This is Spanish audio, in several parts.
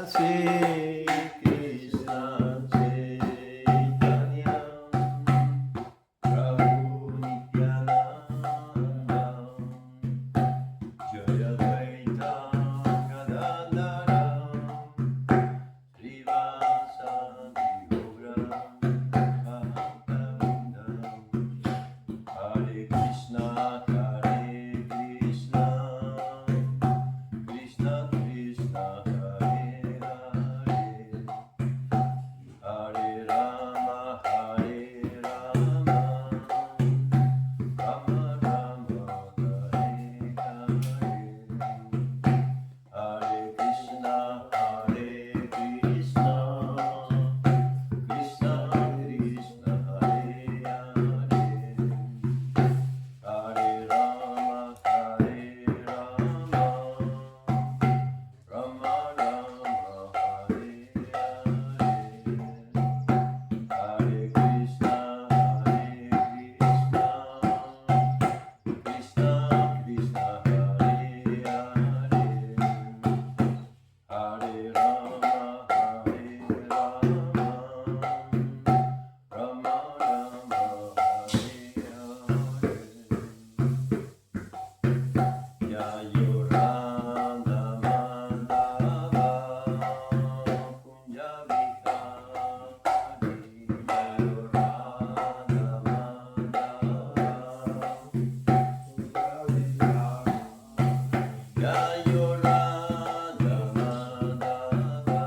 Sri Krishna Chaitanya Prabhu Nityananda Jaya Advaita Gadadhara Srivasadi Gaura Bhaktavinda Hare Krishna Krishna Krishna Krishna Hare Rama Hare Rama Rama Rama Hare Hare Hare Krishna Krishna Krishna Hare Hare Hare Rama Rama Rama Hare Hare Hare Krishna Krishna Krishna Hare Hare Hare Rama Rama Rama Hare Hare Yayo Radha Madhava Kunja Vihari Yayo Radha Madhava Kunja Vihari Yayo Radha Madhava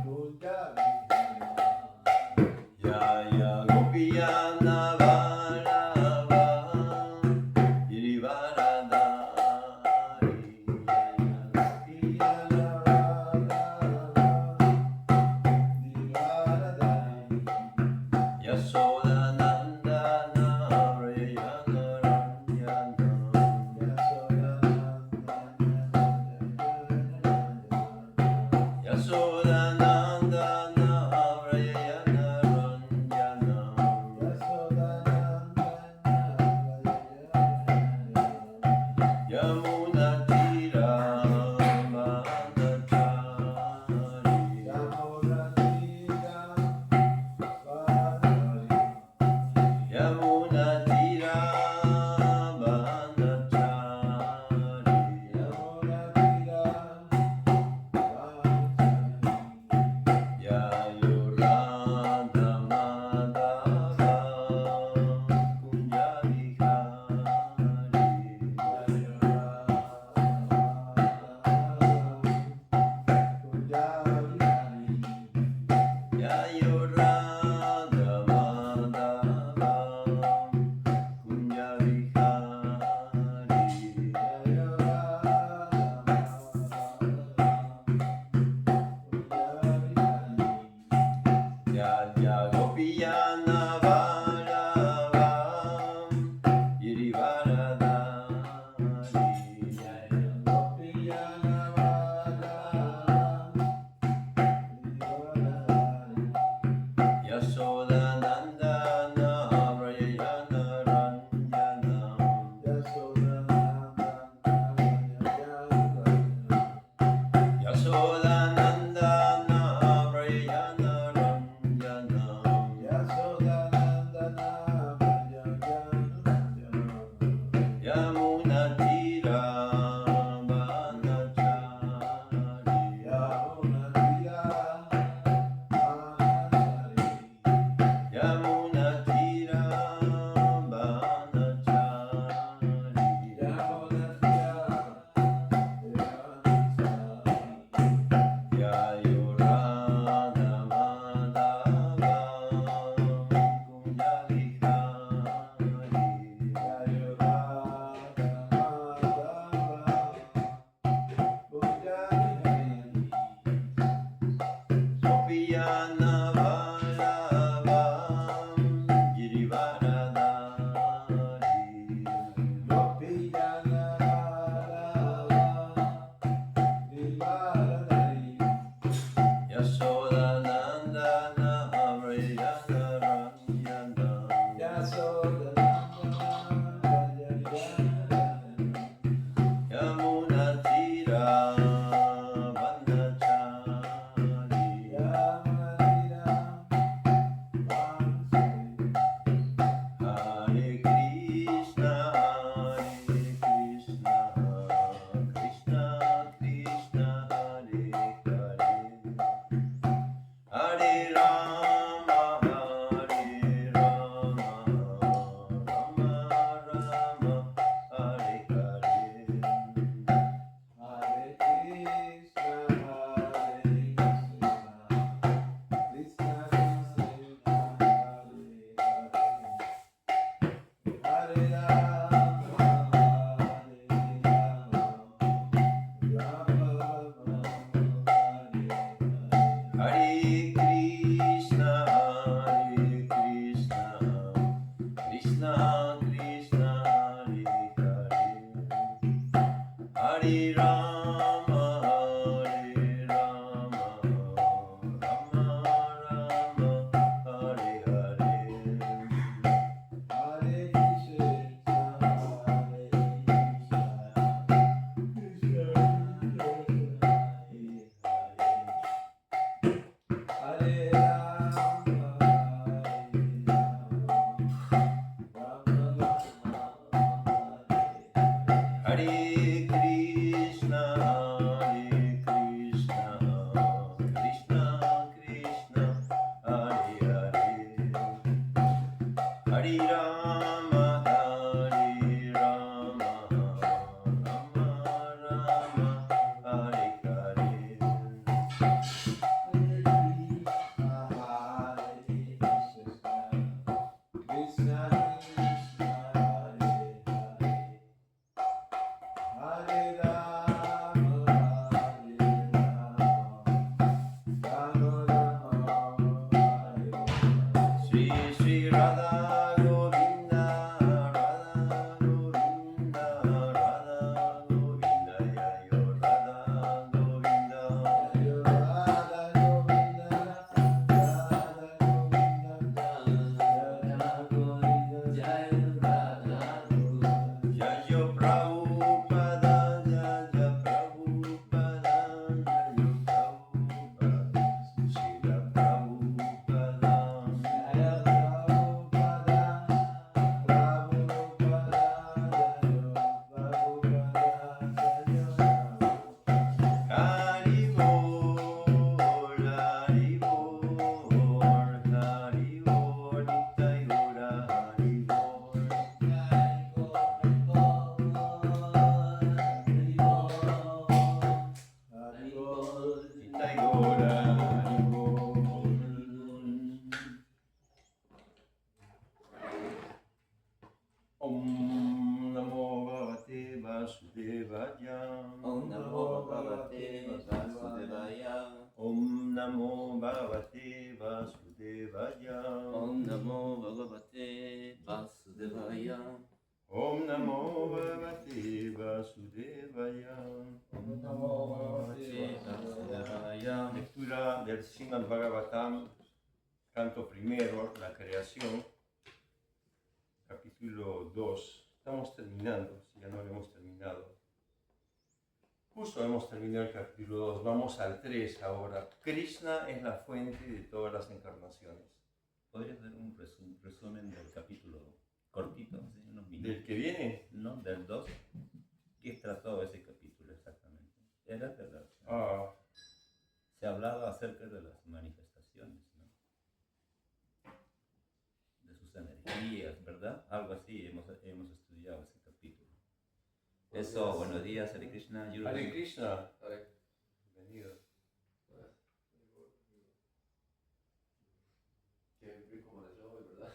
Kunja Vihari Yaya Gopiyana Vallabha Girivaradhari Yaya Gopiyana Vallabha Girivaradhari Yasoda Nandana Vrayana Ranjana Yasoda Yasoda Nandana Vrayana Ranjana Yasoda Yamuna Tira Manachari Yamuna Tira Yamuna Tira Manachari Yamuna Tira Yayo Radha Madhava Kunja Vihari Yayo Radha Kunja Vihari Yayo Radha Madhava Lectura del Srimad Bhagavatam, canto primero, la creación, capítulo 2. Estamos terminando, si ya no lo hemos terminado. Justo hemos terminado el capítulo 2, vamos al 3 ahora. Krishna es la fuente de todas las encarnaciones. ¿Podrías dar un resumen del capítulo cortito, ¿sí? Unos minutos? ¿Del que viene? No, del 2. ¿Qué trató ese capítulo exactamente? Era de las... Se hablaba acerca de las manifestaciones, ¿no? De sus energías, ¿verdad? Algo así, hemos estudiado ese capítulo. Eso, buenos días, Hare Krishna. Hare Krishna. Bienvenido. Qué rico amaneció hoy, ¿verdad?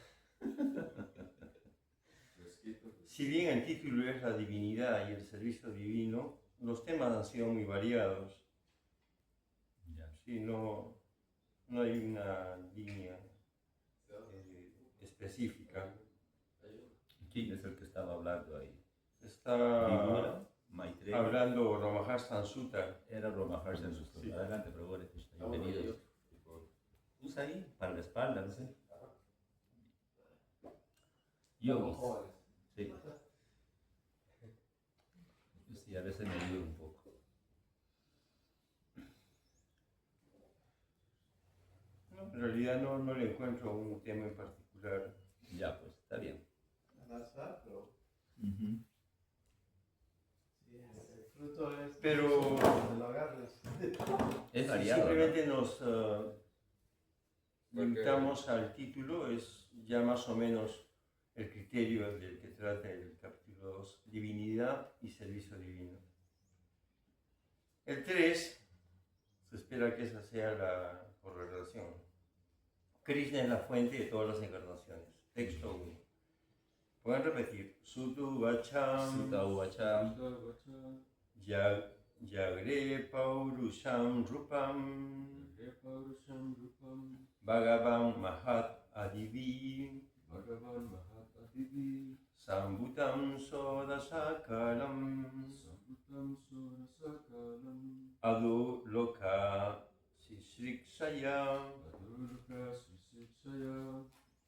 Si bien el título es la divinidad y el servicio divino, los temas han sido muy variados. Sí, no hay una línea específica. ¿Quién es el que estaba hablando ahí? Está Maitreya. hablando Ramaharsana Sutta. Era Ramaharsana Sutta. Sí. Adelante, Prabhu Krishna. Bienvenidos. Usa ahí, para la espalda, no sé. Yogis. jóvenes. Sí. Sí, a veces me ayuda un poco. No, en realidad no le encuentro un tema en particular. Ya, pues, está bien. Al azar, pero Ujú. sí, el fruto es Pero- donde lo agarres. Es Si variado, ¿no? simplemente nos limitamos al título, es ya más o menos el criterio del que trata el capítulo 2, divinidad y servicio divino. El 3, se espera que esa sea la correlación. Krishna es la fuente de todas las encarnaciones. Texto 1. Pueden repetir. Sutu Vacham Sutta Uvacham, Jagre Paurusham Rupam Bhagavan Mahat Adivi Sambutam Sodasakalam Adu Loka Sisriksaya.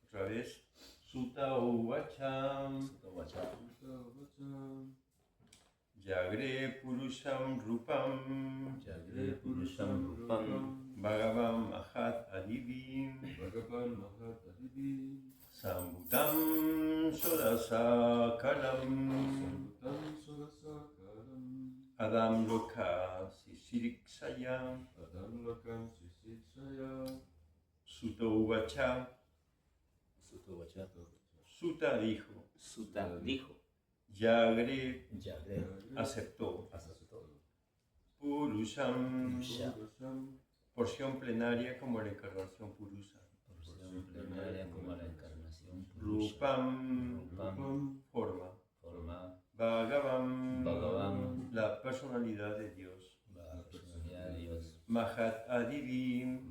Otra vez. Sutta Uvacham Sutta Uvacham, Jagre Purusham Rupam Jagre Purusham Rupam, Bhagavan Mahat Adivi Sambutam Sodasakalam Adam Loka Sisiriksaya. Sutta Uvacha. Sutta Uvacham, Sutta dijo. Sutta dijo, Jagre Jagre aceptó. aceptó, Purusham, Purusha, porción plenaria como la encarnación Purusa. porción plenaria como la encarnación Purusha, Rupam, Rupam, forma. forma, Bhagavan, Bhagavan, la personalidad de Dios. la personalidad de Dios, Mahat Adivi,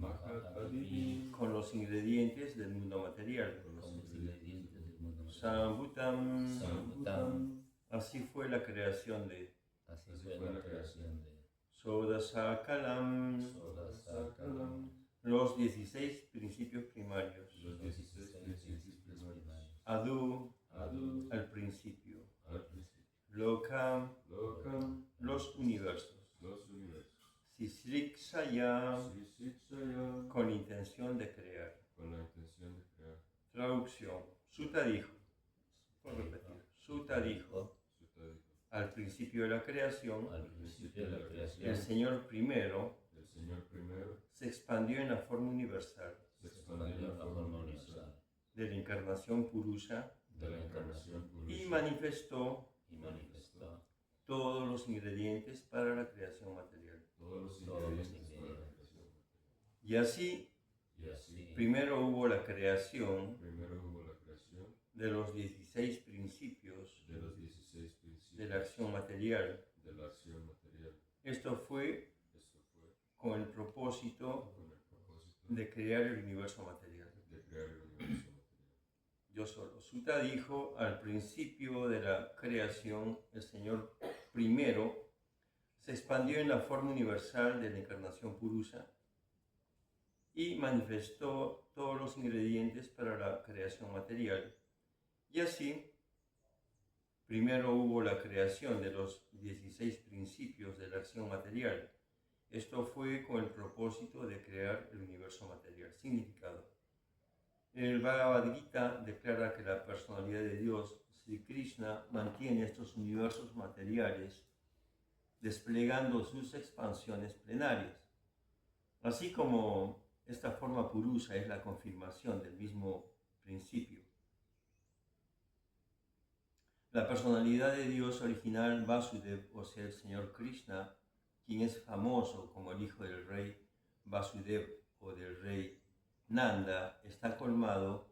Adivi, con los ingredientes del mundo material. con los ingredientes del mundo material, Sambutam, Sambutam, así fue la creación de así fue la creación de Sodasakalam, Sodasakalam, los 16 principios primarios. los 16 principios primarios, Adu, Adu, al principio. al principio, Loka, Lokam, los universos. los universos. Sisriksaya, Sisitsaya, con intención de crear. con la intención de crear. Traducción. Sutta dijo. Por repetir. Sutta dijo. Sutta dijo, Al principio de la creación, al principio de la el creación, Señor primero el Señor primero se expandió en la forma universal se se expandió expandió en en la forma universal de la encarnación Purusha de la encarnación y Purusha manifestó y manifestó todos los ingredientes para la creación material. todos los todos los ingredientes para la ingredientes. creación material. Y así, Y así, primero hubo la creación primero hubo la creación de los 16 principios de los 16 principios de la acción material. de la acción material. Esto fue Esto fue con el propósito con el propósito de crear el universo material. de crear el universo material. Yo solo. Sutta dijo, al principio de la creación, el Señor primero se expandió en la forma universal de la encarnación Purusha y manifestó todos los ingredientes para la creación material. Y así, primero hubo la creación de los 16 principios de la acción material. Esto fue con el propósito de crear el universo material. Significado. El Bhagavad Gita declara que la personalidad de Dios, Sri Krishna, mantiene estos universos materiales desplegando sus expansiones plenarias. Así como esta forma Purusha es la confirmación del mismo principio. La personalidad de Dios original, Vasudev, o sea, el Señor Krishna, quien es famoso como el hijo del rey Vasudev o del rey Nanda, está colmado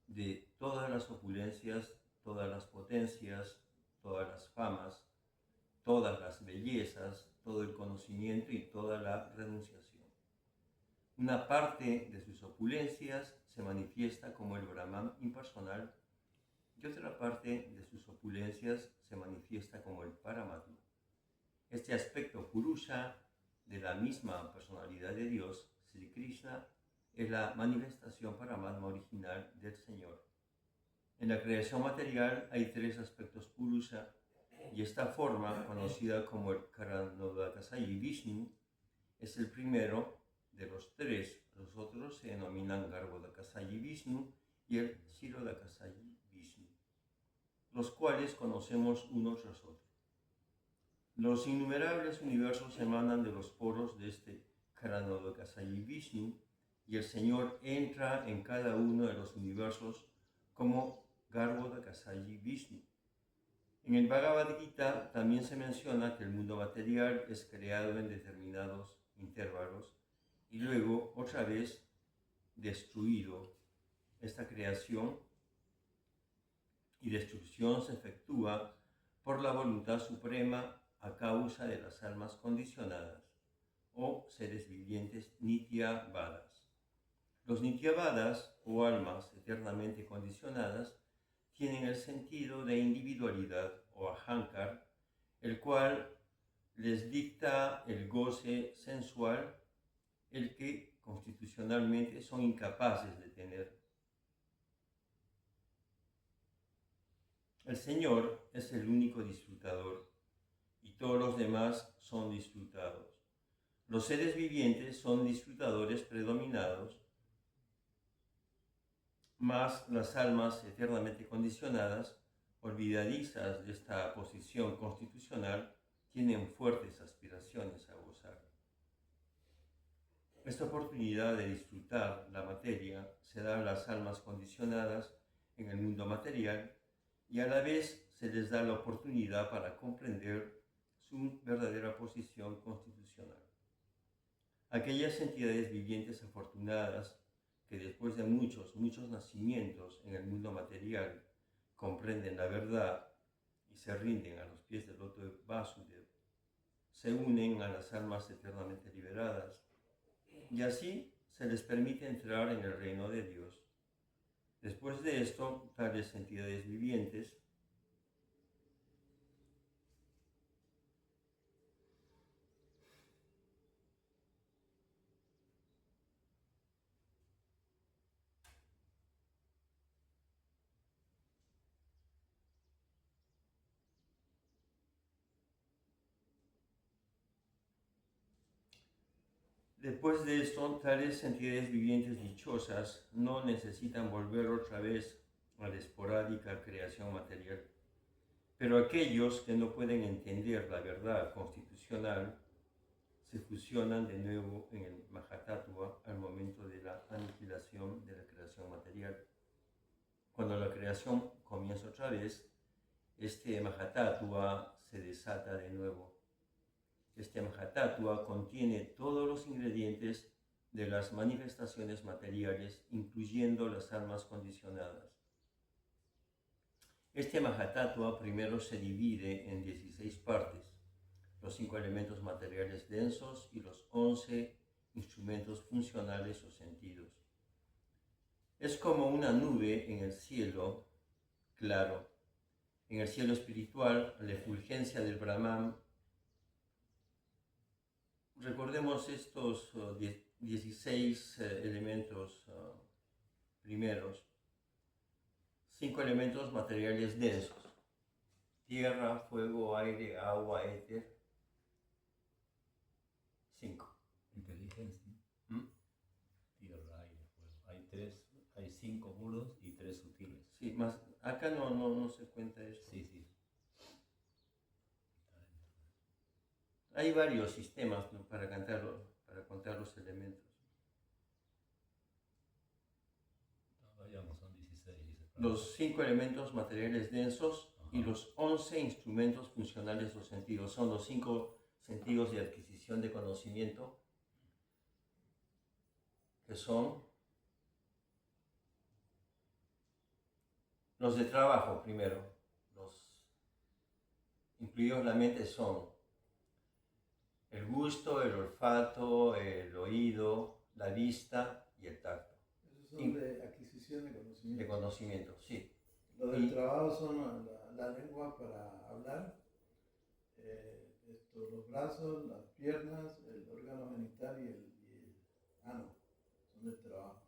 de todas las opulencias, todas las potencias, todas las famas, todas las bellezas, todo el conocimiento y toda la renunciación. Una parte de sus opulencias se manifiesta como el Brahman impersonal y otra parte de sus opulencias se manifiesta como el Paramatma. Este aspecto Purusha de la misma personalidad de Dios, Sri Krishna, es la manifestación Paramatma original del Señor. En la creación material hay tres aspectos Purusha, y esta forma, conocida como el Karanodakasayi Vishnu, es el primero de los tres. Los otros se denominan Garbhodakasayi Vishnu y el Kshirodakasayi Vishnu, los cuales conocemos uno tras otro. Los innumerables universos emanan de los poros de este Karanodakasayi Vishnu, y el Señor entra en cada uno de los universos como Garbhodakasayi Vishnu. En el Bhagavad Gita también se menciona que el mundo material es creado en determinados intervalos y luego otra vez destruido. Esta creación y destrucción se efectúa por la voluntad suprema a causa de las almas condicionadas o seres vivientes Nityavadas. Los Nityavadas o almas eternamente condicionadas tienen el sentido de individualidad o ahankar, el cual les dicta el goce sensual, el que constitucionalmente son incapaces de tener. El Señor es el único disfrutador y todos los demás son disfrutados. Los seres vivientes son disfrutadores predominados, mas las almas eternamente condicionadas, olvidadizas de esta posición constitucional, tienen fuertes aspiraciones a gozar. Esta oportunidad de disfrutar la materia se da a las almas condicionadas en el mundo material y a la vez se les da la oportunidad para comprender su verdadera posición constitucional. Aquellas entidades vivientes afortunadas que después de muchos nacimientos en el mundo material comprenden la verdad y se rinden a los pies del loto de Vasudev, se unen a las almas eternamente liberadas y así se les permite entrar en el reino de Dios. Después de esto, tales entidades vivientes tales entidades vivientes dichosas no necesitan volver otra vez a la esporádica creación material. Pero aquellos que no pueden entender la verdad constitucional se fusionan de nuevo en el Mahatattva al momento de la aniquilación de la creación material. Cuando la creación comienza otra vez, este Mahatattva se desata de nuevo. Este Mahatattva contiene todos los ingredientes de las manifestaciones materiales, incluyendo las almas condicionadas. Este Mahatattva primero se divide en 16 partes, los 5 elementos materiales densos y los 11 instrumentos funcionales o sentidos. Es como una nube en el cielo claro. En el cielo espiritual, la efulgencia del Brahman. Recordemos estos 16 elementos primeros. 5 elementos materiales densos: tierra, fuego, aire, agua, éter. 5. Inteligencia. Tierra, aire, fuego. Hay 5 puros y 3 sutiles. Sí, más acá no se cuenta eso. Sí, sí. Hay varios sistemas, ¿no?, para contar los elementos. Vayamos, son 16. Los 5 elementos materiales densos. Ajá. Y los 11 instrumentos funcionales o sentidos. Son los 5 sentidos de adquisición de conocimiento, que son los de trabajo primero. Los incluidos en la mente son el gusto, el olfato, el oído, la vista y el tacto. Esos son de adquisición de conocimiento. De conocimiento, sí. Los del trabajo son la lengua para hablar, los brazos, las piernas, el órgano genital y el ano. Son del trabajo.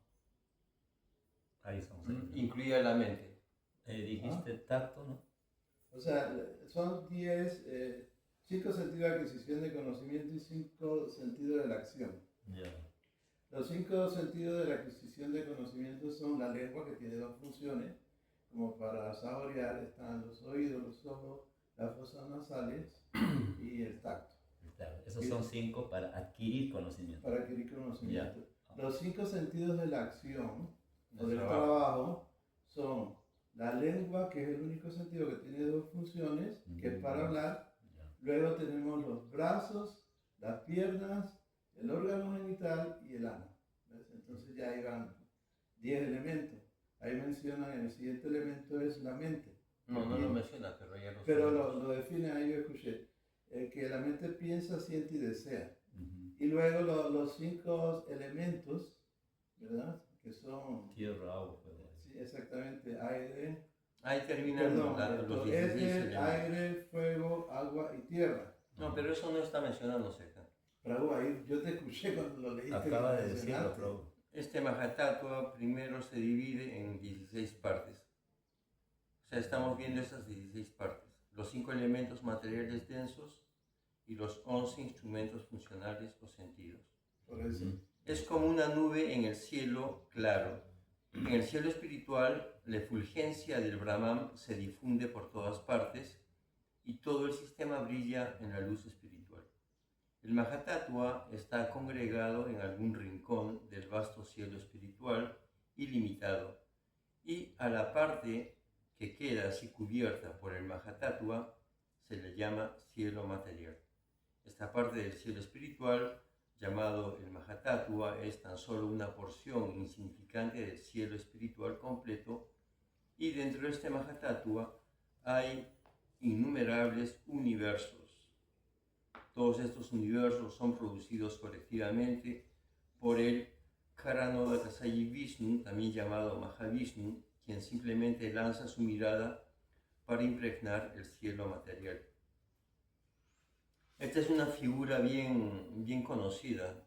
Ahí son 6. Incluida la mente. Dijiste tacto, ¿no? O sea, son 5 sentidos de adquisición de conocimiento y 5 sentidos de la acción. Ya. Los 5 sentidos de la adquisición de conocimiento son la lengua, que tiene 2 funciones, como para saborear están los oídos, los ojos, las fosas nasales y el tacto. Claro, esos son 5 para adquirir conocimiento. Para adquirir conocimiento. Ya. Los 5 sentidos de la acción o Del del trabajo son la lengua, que es el único sentido que tiene 2 funciones, que es para hablar. Ya. Luego tenemos los brazos, las piernas, el órgano genital y el ano. ¿Ves? Entonces ya ahí van 10 elementos. Ahí mencionan, el siguiente elemento es la mente. No lo menciona, pero ya lo Pero sabemos. lo define ahí, yo escuché. Que la mente piensa, siente y desea. Ujú. Y luego los 5 elementos, ¿verdad? Que son... Tierra, agua, fuego. Sí, exactamente. Aire, Ahí terminan los 16 éter, elementos. aire, fuego, agua y tierra. No, pero eso no está mencionándose acá. Pero ahí yo te escuché cuando lo leíste. Acaba lo de decirlo, mencionaste. Prabhu. Este Mahatattva primero se divide en 16 partes. O sea, estamos viendo esas 16 partes. Los 5 elementos materiales densos y los 11 instrumentos funcionales o sentidos. Por eso. Es como una nube en el cielo claro. En el cielo espiritual, la efulgencia del Brahman se difunde por todas partes y todo el sistema brilla en la luz espiritual. El Mahatattva está congregado en algún rincón del vasto cielo espiritual ilimitado, y a la parte que queda así cubierta por el Mahatattva se le llama cielo material. Esta parte del cielo espiritual, llamado el Mahatattva, es tan solo una porción insignificante del cielo espiritual completo, y dentro de este Mahatattva hay innumerables universos. Todos estos universos son producidos colectivamente por el Karanodakasayi Vishnu, también llamado Mahavishnu, quien simplemente lanza su mirada para impregnar el cielo material. Esta es una figura bien conocida,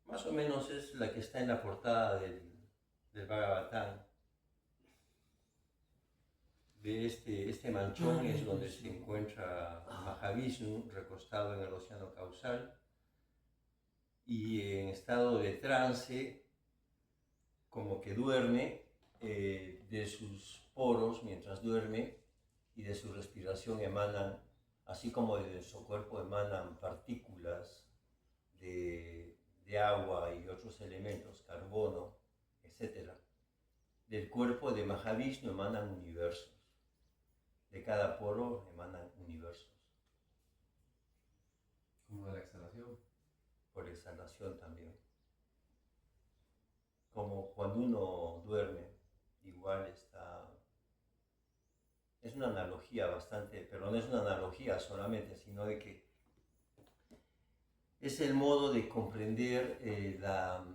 más o menos es la que está en la portada del Bhagavatam. De este manchón es donde se encuentra Mahavishnu recostado en el océano causal y en estado de trance, como que duerme, de sus poros mientras duerme y de su respiración emanan, así como de su cuerpo emanan partículas de agua y otros elementos, carbono, etc. Del cuerpo de Mahavishnu emanan universos. De cada poro emanan universos. Como de la exhalación. Por exhalación también. Como cuando uno duerme, igual está... Es una analogía bastante, pero no es una analogía solamente, sino de que es el modo de comprender la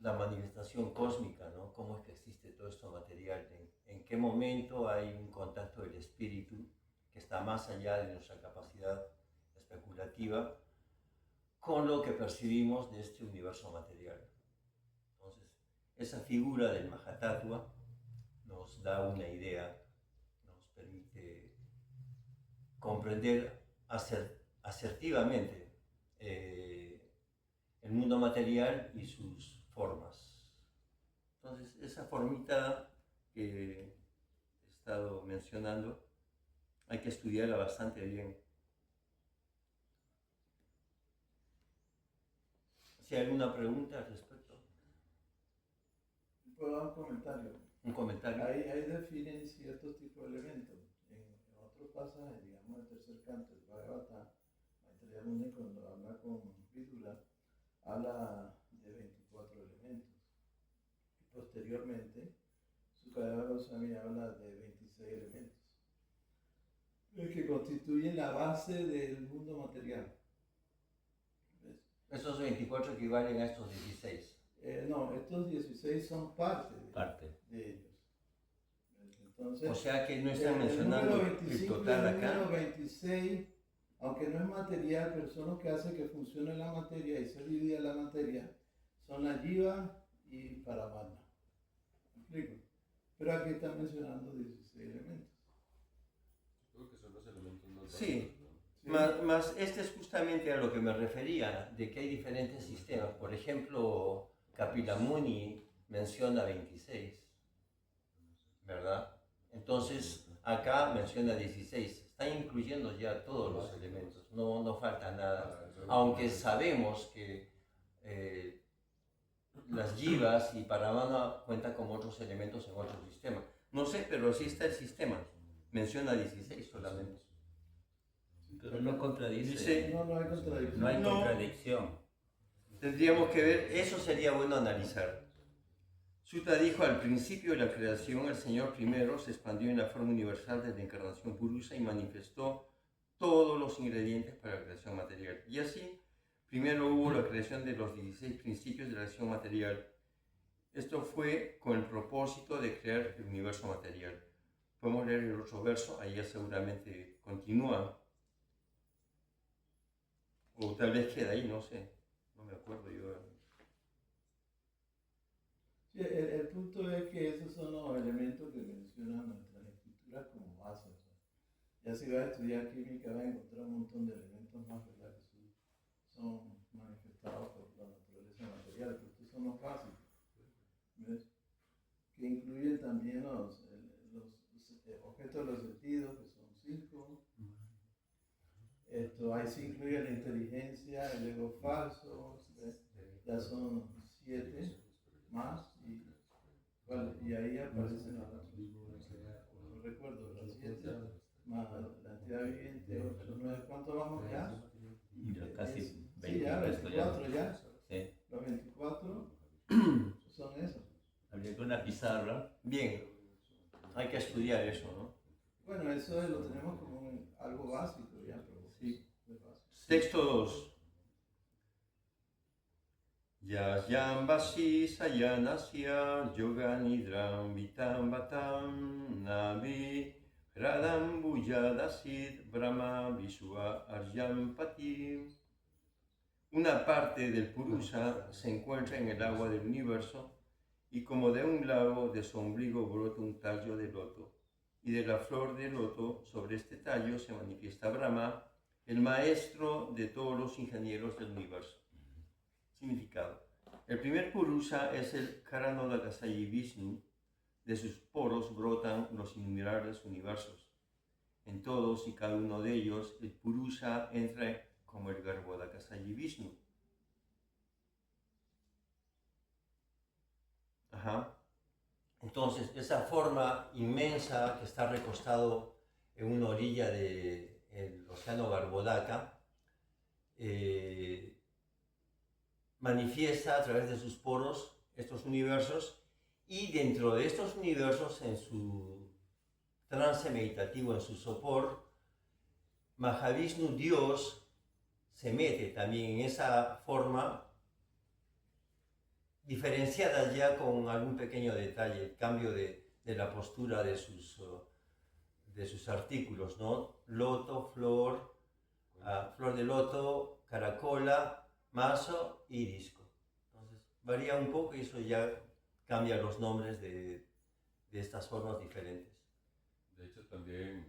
manifestación cósmica, ¿no? Cómo es que existe todo esto material, en qué momento hay un contacto del espíritu que está más allá de nuestra capacidad especulativa con lo que percibimos de este universo material. Entonces, esa figura del Mahatattva nos da una idea, nos permite comprender asertivamente el mundo material y sus formas. Entonces, esa formita que he estado mencionando, hay que estudiarla bastante bien. Si hay alguna pregunta al respecto. Puedo dar un comentario. Un comentario. Ahí definen ciertos tipos de elementos. En otros pasajes, digamos, el tercer canto del Bhagavatam, Maitreya Muni, cuando habla con Vidura, habla de 24 elementos. Y posteriormente, Sukadeva Goswami habla de 26 elementos, que constituyen la base del mundo material. ¿Ves? Esos 24 equivalen a estos 16. No, estos 16 son parte de ellos. Entonces, O sea que no están el mencionando número el 25 total y el acá. número 26, aunque no es material, pero son los que hacen que funcione la materia y se divida la materia, son la Jiva y Paramatma. ¿Me explico? Pero aquí está mencionando 16 elementos. Creo que son los elementos más Sí. básicos, ¿no? ¿Sí? Más este es justamente a lo que me refería, de que hay diferentes sistemas. Por ejemplo, Kapilamuni menciona 26, ¿verdad? Entonces, acá menciona 16. Está incluyendo ya todos los elementos, no falta nada. Aunque sabemos que las yivas y Paravana cuentan con otros elementos en otro sistema. No sé, pero así está el sistema. Menciona 16 solamente. Pero no contradice. Dice, No hay contradicción. No hay No. contradicción. Tendríamos que ver, eso sería bueno analizar. Sutta dijo, al principio de la creación, el Señor primero se expandió en la forma universal de la encarnación Purusa y manifestó todos los ingredientes para la creación material. Y así, primero hubo la creación de los 16 principios de la acción material. Esto fue con el propósito de crear el universo material. Podemos leer el otro verso, ahí ya seguramente continúa. O tal vez queda ahí, no sé. No me acuerdo yo. Sí, el punto es que esos son los elementos que mencionan nuestras escrituras como base. O sea, ya si vas a estudiar química vas a encontrar un montón de elementos más, ¿verdad? Que son manifestados por la naturaleza material, pero estos son los básicos. ¿Ves? Que incluyen también los objetos de los sentidos, que son 5. Ahí se incluye la inteligencia, el ego falso, ¿ves? Ya son 7 más, y ahí aparecen las no recuerdo, las 7 más la entidad viviente, 8, 9, ¿cuánto vamos ya? Ya casi Sí, 20. ya, esto 24 ya. Sí. Los 24 son esos. Habría que una pizarra. Bien, hay que estudiar eso, ¿no? Bueno, eso lo tenemos como algo básico ya, pero Sí. es básico. Texto 2. Yasyam vasi sayanasya yoga nidram vitam vatam navi radam bujadasid brahma visua arjam pati. Una parte del Purusha se encuentra en el agua del universo y como de un lago de su ombligo brota un tallo de loto. Y de la flor de loto sobre este tallo se manifiesta Brahma, el maestro de todos los ingenieros del universo. Significado. El primer Purusha es el Karanodakasayi Vishnu. De sus poros brotan los innumerables universos. En todos y cada uno de ellos, el Purusha entra como el Garbhodakasayi Vishnu. Ajá. Entonces, esa forma inmensa que está recostado en una orilla del océano Garbhodaka, manifiesta a través de sus poros estos universos, y dentro de estos universos, en su trance meditativo, en su sopor, Mahavishnu, Dios, se mete también en esa forma, diferenciada ya con algún pequeño detalle, el cambio de la postura de sus artículos, ¿no? Loto, flor, flor de loto, caracola, mazo y disco. Entonces varía un poco y eso ya cambia los nombres de estas formas diferentes. De hecho, también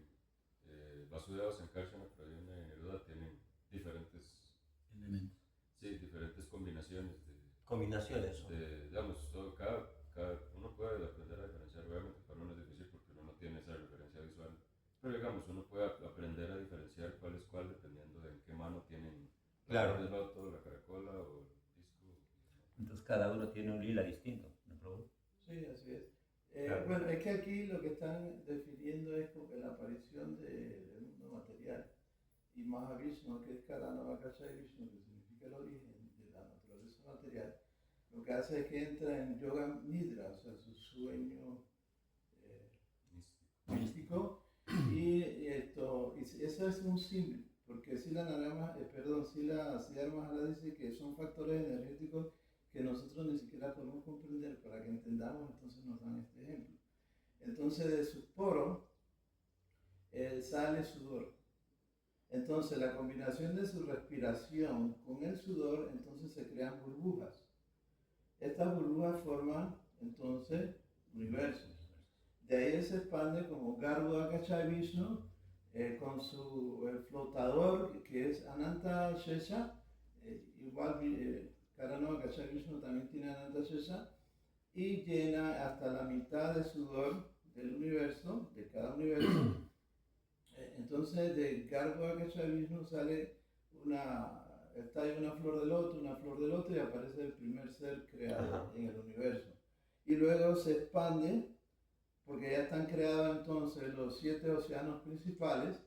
Vasudeva, Sankarsana, Pradyumna y Neruda tienen diferentes Elementos. Sí, diferentes combinaciones Combinaciones. digamos, cada uno puede aprender a diferenciar. Obviamente para uno es difícil porque uno no tiene esa referencia visual, pero digamos, uno puede aprender a diferenciar cuál es cuál dependiendo de en qué mano tienen Claro. el loto, la caracola o el disco. Entonces cada uno tiene un lila distinto, ¿no, Prabhu? Sí, así es. Claro. Bueno, es que aquí lo que están definiendo es como que la aparición del mundo material. Y Mahavishnu, que es Karanavakashayi Vishnu, que significa el origen de la naturaleza material, lo que hace es que entra en Yoga Nidra, o sea, su sueño místico, y eso es un símbolo, porque Sila Siddhartha dice que son factores energéticos que nosotros ni siquiera podemos comprender. Para que entendamos, entonces nos dan este ejemplo. Entonces de sus poros sale sudor. Entonces la combinación de su respiración con el sudor, entonces se crean burbujas. Estas burbujas forman entonces universos. De ahí él se expande como Garbhodakashayi Vishnu, con su flotador que es Ananta Shesha, igual Karanodakashayi Vishnu también tiene Ananta Shesha, y llena hasta la mitad de sudor del universo, de cada universo. Entonces de Garbhodakashayi Vishnu sale estalla una flor de loto y aparece el primer ser creado en el universo. Y luego se expande, porque ya están creados entonces los 7 océanos principales,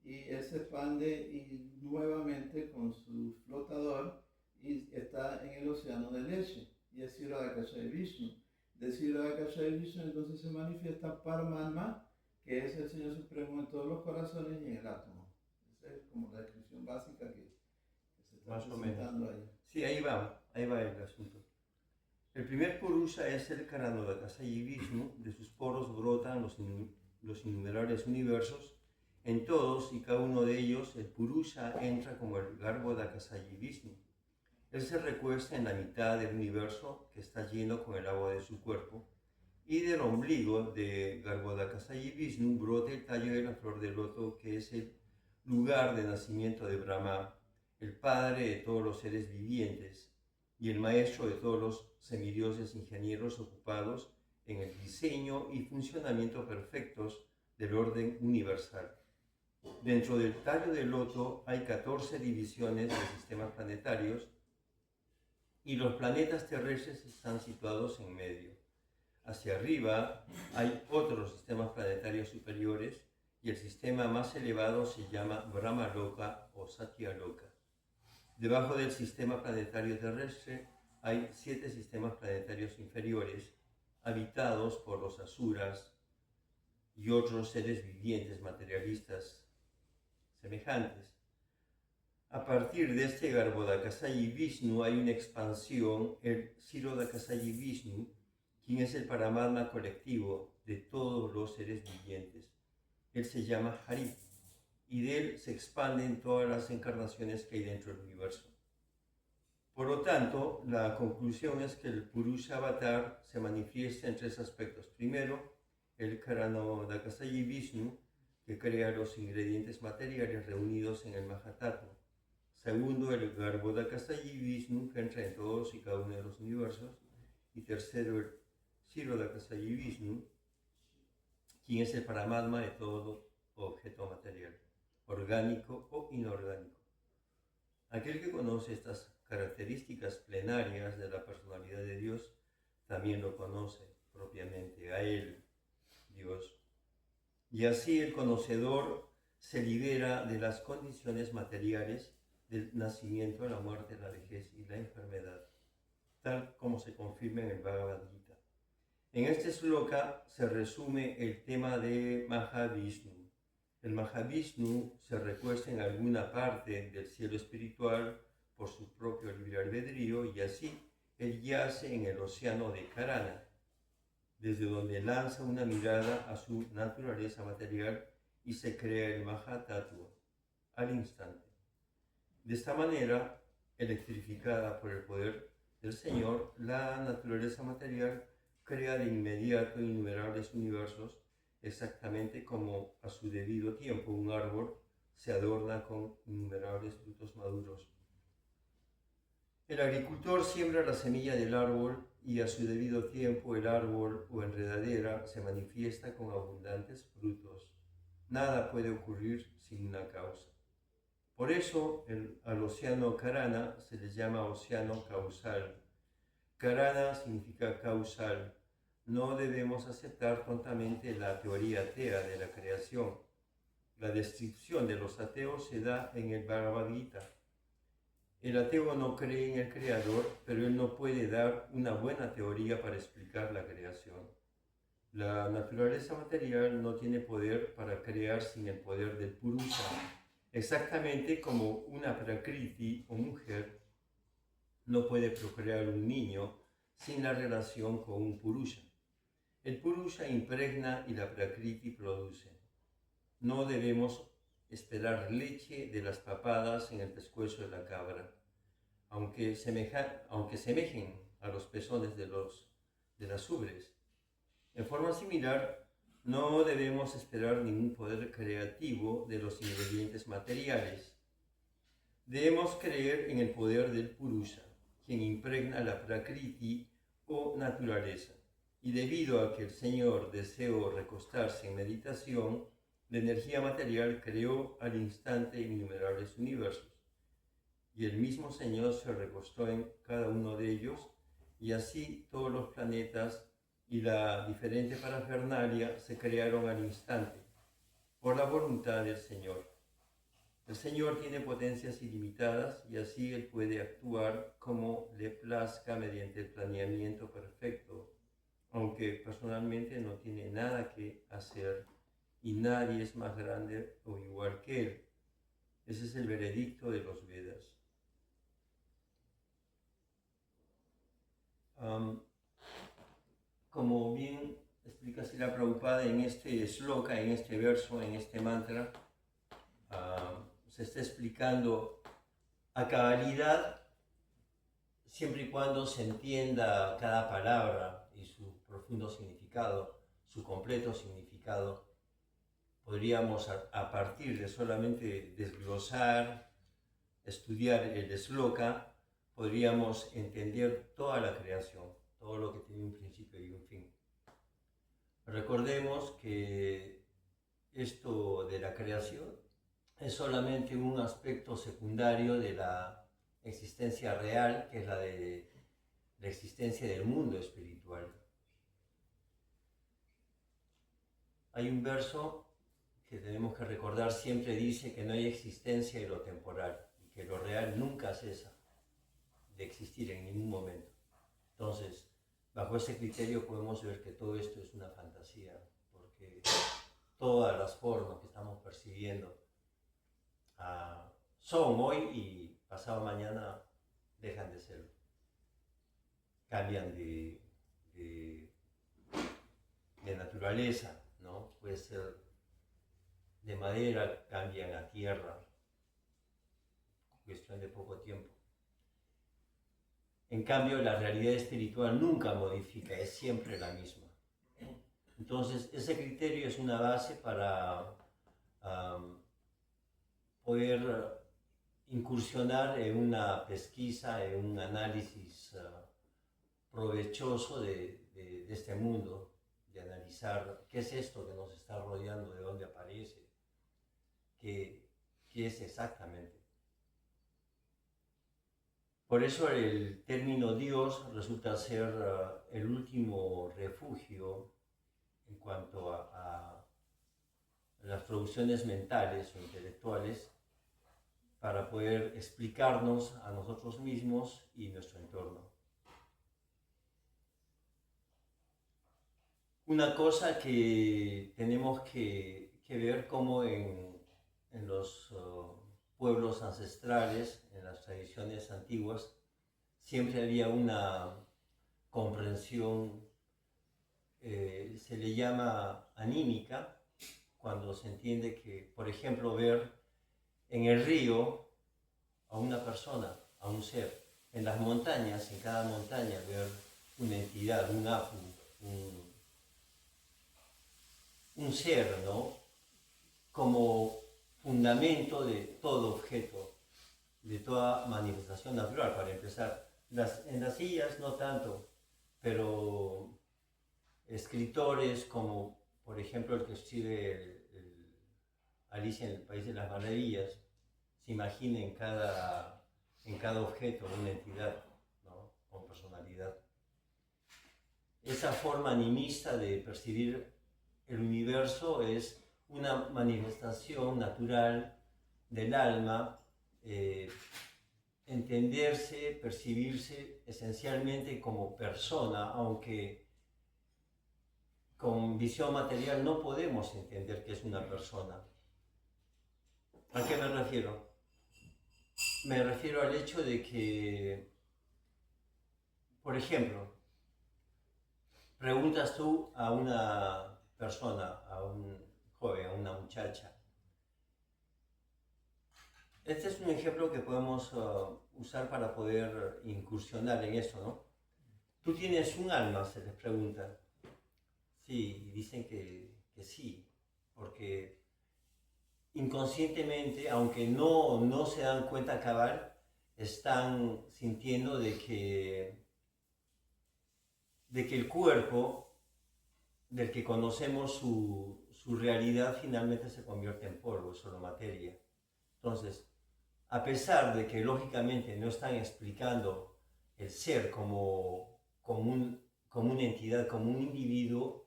y él se expande y nuevamente con su flotador y está en el océano de leche, y es Kshirodakashayi Vishnu. De Kshirodakashayi Vishnu entonces se manifiesta Paramatma, que es el Señor Supremo en todos los corazones y en el átomo. Esa es como la descripción básica que se está presentando ahí. Sí, ahí va el asunto. El primer Purusha es el Karanodakashayi Vishnu, de sus poros brotan los innumerables universos. En todos y cada uno de ellos, el Purusha entra como el Garbhodakashayi Vishnu. Él se recuesta en la mitad del universo que está lleno con el agua de su cuerpo, y del ombligo de Garbhodakashayi Vishnu brota el tallo de la flor de loto, que es el lugar de nacimiento de Brahma, el padre de todos los seres vivientes y el maestro de todos los semidioses ingenieros ocupados en el diseño y funcionamiento perfectos del orden universal. Dentro del tallo del loto hay 14 divisiones de sistemas planetarios, y los planetas terrestres están situados en medio. Hacia arriba hay otros sistemas planetarios superiores, y el sistema más elevado se llama Brahma Loka o Satya Loka. Debajo del sistema planetario terrestre hay 7 sistemas planetarios inferiores, habitados por los asuras y otros seres vivientes materialistas semejantes. A partir de este Garbhodakashayi Vishnu hay una expansión, el Kshirodakashayi Vishnu, quien es el Paramatma colectivo de todos los seres vivientes. Él se llama Hari, y de él se expanden todas las encarnaciones que hay dentro del universo. Por lo tanto, la conclusión es que el Purusha Avatar se manifiesta en 3 aspectos. Primero, el Karanodakashayi Vishnu, que crea los ingredientes materiales reunidos en el Mahatattva. Segundo, el Garbhodakashayi Vishnu, que entra en todos y cada uno de los universos. Y tercero, el Kshirodakashayi Vishnu, quien es el Paramatma de todo objeto material, orgánico o inorgánico. Aquel que conoce estas características plenarias de la personalidad de Dios también lo conoce propiamente a Él, Dios. Y así el conocedor se libera de las condiciones materiales del nacimiento, la muerte, la vejez y la enfermedad, tal como se confirma en el Bhagavad Gita. En este sloka se resume el tema de Mahavishnu. El Mahavishnu se recuesta en alguna parte del cielo espiritual por su propio libre albedrío, y así él yace en el océano de Karana, desde donde lanza una mirada a su naturaleza material y se crea el Mahatattva al instante. De esta manera, electrificada por el poder del Señor, la naturaleza material crea de inmediato innumerables universos, exactamente como a su debido tiempo un árbol se adorna con innumerables frutos maduros. El agricultor siembra la semilla del árbol, y a su debido tiempo el árbol o enredadera se manifiesta con abundantes frutos. Nada puede ocurrir sin una causa. Por eso al océano Karana se le llama océano causal. Karana significa causal. No debemos aceptar tontamente la teoría atea de la creación. La descripción de los ateos se da en el Bhagavad Gita. El ateo no cree en el Creador, pero él no puede dar una buena teoría para explicar la creación. La naturaleza material no tiene poder para crear sin el poder del Purusha, exactamente como una Prakriti o mujer no puede procrear un niño sin la relación con un Purusha. El Purusha impregna y la Prakriti produce. No debemos esperar leche de las papadas en el pescuezo de la cabra, aunque semejen a los pezones de las ubres. En forma similar, No debemos esperar ningún poder creativo de los ingredientes materiales. Debemos creer en el poder del Purusha, quien impregna la Prakriti o naturaleza. Y debido a que el Señor deseó recostarse en meditación, la energía material creó al instante innumerables universos. Y el mismo Señor se recostó en cada uno de ellos, y así todos los planetas y la diferente parafernalia se crearon al instante, por la voluntad del Señor. El Señor tiene potencias ilimitadas y así Él puede actuar como le plazca mediante el planeamiento perfecto, aunque personalmente no tiene nada que hacer y nadie es más grande o igual que Él. Ese es el veredicto de los Vedas. Como bien explica Srila Prabhupada en este shloka, en este verso, en este mantra, se está explicando a cabalidad, siempre y cuando se entienda cada palabra y su profundo significado, su completo significado. Podríamos a partir de solamente desglosar, estudiar el shloka, podríamos entender toda la creación, todo lo que tiene un principio y un fin. Recordemos que esto de la creación es solamente un aspecto secundario de la existencia real, que es la de la existencia del mundo espiritual. Hay un verso que tenemos que recordar siempre, dice que no hay existencia de lo temporal y que lo real nunca cesa de existir en ningún momento. Entonces, bajo ese criterio podemos ver que todo esto es una fantasía, porque todas las formas que estamos percibiendo son hoy y pasado mañana dejan de serlo. Cambian de naturaleza, ¿no? Puede ser de madera, cambian a tierra, cuestión de poco tiempo. En cambio, la realidad espiritual nunca modifica, es siempre la misma. Entonces, ese criterio es una base para poder incursionar en una pesquisa, en un análisis provechoso de este mundo, de analizar qué es esto que nos está rodeando, de dónde aparece, qué es exactamente. Por eso el término Dios resulta ser el último refugio en cuanto a las producciones mentales o intelectuales para poder explicarnos a nosotros mismos y nuestro entorno. Una cosa que tenemos que ver como en los pueblos ancestrales, en las tradiciones antiguas, siempre había una comprensión, se le llama anímica, cuando se entiende que, por ejemplo, ver en el río a una persona, a un ser, en las montañas, en cada montaña, ver una entidad, un apu, un ser, ¿no? Como fundamento de todo objeto, de toda manifestación natural, para empezar. En las sillas no tanto, pero escritores como, por ejemplo, el que escribe Alicia en el País de las Maravillas, se imagina en cada objeto una entidad, ¿no? Con personalidad. Esa forma animista de percibir el universo es una manifestación natural del alma, entenderse, percibirse esencialmente como persona, aunque con visión material no podemos entender que es una persona. ¿A qué me refiero? Me refiero al hecho de que, por ejemplo, preguntas tú a una persona, a un joven, a una muchacha. Este es un ejemplo que podemos usar para poder incursionar en eso, ¿no? Tú tienes un alma, se les pregunta. Sí, y dicen que que sí, porque inconscientemente, aunque no se dan cuenta cabal, están sintiendo de que el cuerpo, del que conocemos su realidad, finalmente se convierte en polvo, es solo materia. Entonces, a pesar de que lógicamente no están explicando el ser como una entidad, como un individuo,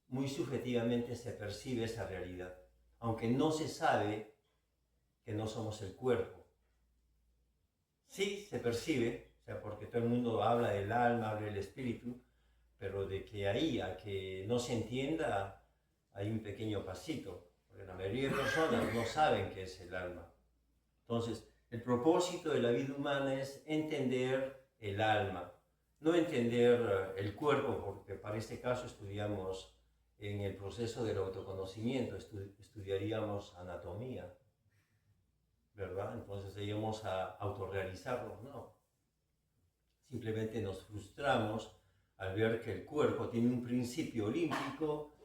muy subjetivamente se percibe esa realidad, aunque no se sabe que no somos el cuerpo. Sí se percibe, o sea, porque todo el mundo habla del alma, habla del espíritu, pero de que ahí a que no se entienda hay un pequeño pasito, porque la mayoría de personas no saben qué es el alma. Entonces, el propósito de la vida humana es entender el alma, no entender el cuerpo, porque para este caso estudiamos en el proceso del autoconocimiento, estudiaríamos anatomía, ¿verdad? Entonces íbamos a autorrealizarnos, no. Simplemente nos frustramos al ver que el cuerpo tiene un principio olímpico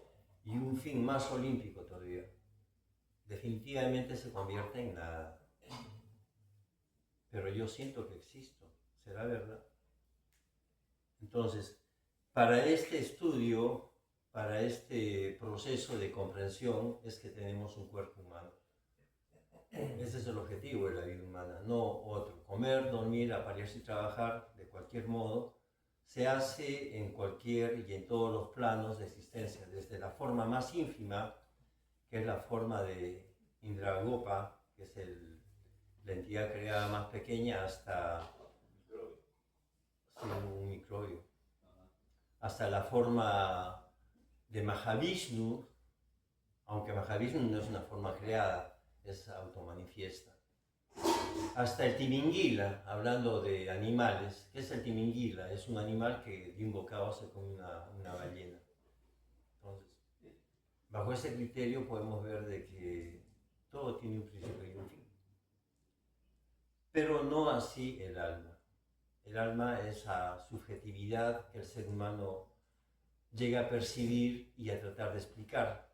y un fin más olímpico todavía. Definitivamente se convierte en nada. Pero yo siento que existo, ¿será verdad? Entonces, para este estudio, para este proceso de comprensión, es que tenemos un cuerpo humano. Ese es el objetivo de la vida humana, no otro. Comer, dormir, aparearse y trabajar, de cualquier modo, se hace en cualquier y en todos los planos de existencia, desde la forma más ínfima, que es la forma de Indragopa, que es la entidad creada más pequeña, hasta un microbio, hasta la forma de Mahavishnu, aunque Mahavishnu no es una forma creada, es automanifiesta. Hasta el timinguila, hablando de animales. ¿Qué es el timinguila? Es un animal que de un bocado se come una ballena. Entonces, bajo ese criterio podemos ver de que todo tiene un principio y un fin. Pero no así el alma. El alma es esa subjetividad que el ser humano llega a percibir y a tratar de explicar.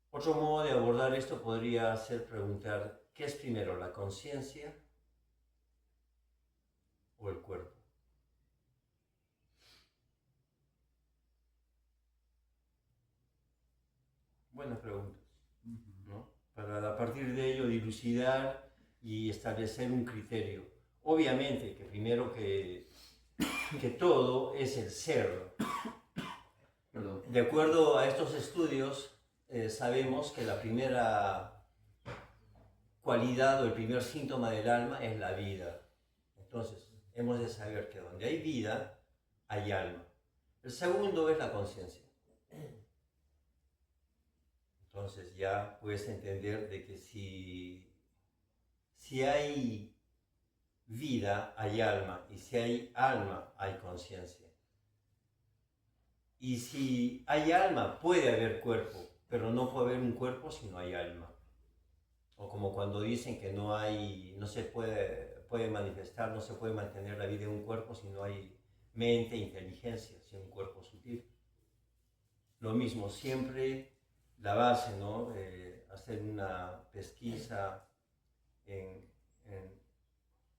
Otro modo de abordar esto podría ser preguntar, ¿qué es primero, la conciencia o el cuerpo? Buenas preguntas, ¿no? Para a partir de ello dilucidar y establecer un criterio. Obviamente que primero que todo es el ser. Perdón. De acuerdo a estos estudios, sabemos que la primera cualidad o el primer síntoma del alma es la vida. Entonces, hemos de saber que donde hay vida, hay alma. El segundo es la conciencia. Entonces ya puedes entender de que si hay vida, hay alma, y si hay alma, hay conciencia. Y si hay alma, puede haber cuerpo, pero no puede haber un cuerpo si no hay alma. O como cuando dicen que no se puede manifestar, no se puede mantener la vida en un cuerpo si no hay mente, inteligencia, si un cuerpo sutil. Lo mismo, siempre la base, ¿no? Hacer una pesquisa en